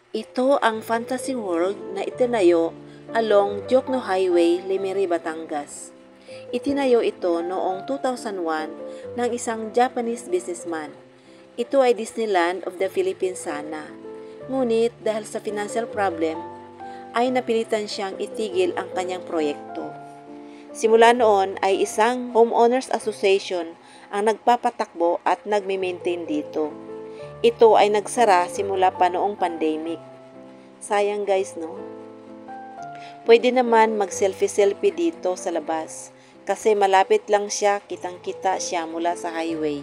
Ito ang fantasy world na itinayo along Jokno Highway, Lemery, Batangas. Itinayo ito noong 2001 ng isang Japanese businessman. Ito ay Disneyland of the Philippines sana. Ngunit dahil sa financial problem, ay napilitan siyang itigil ang kanyang proyekto. Simula noon ay isang homeowners association ang nagpapatakbo at nagme-maintain dito. Ito ay nagsara simula pa noong pandemic. Sayang guys, no? Pwede naman mag-selfie-selfie dito sa labas kasi malapit lang siya, kitang-kita siya mula sa highway.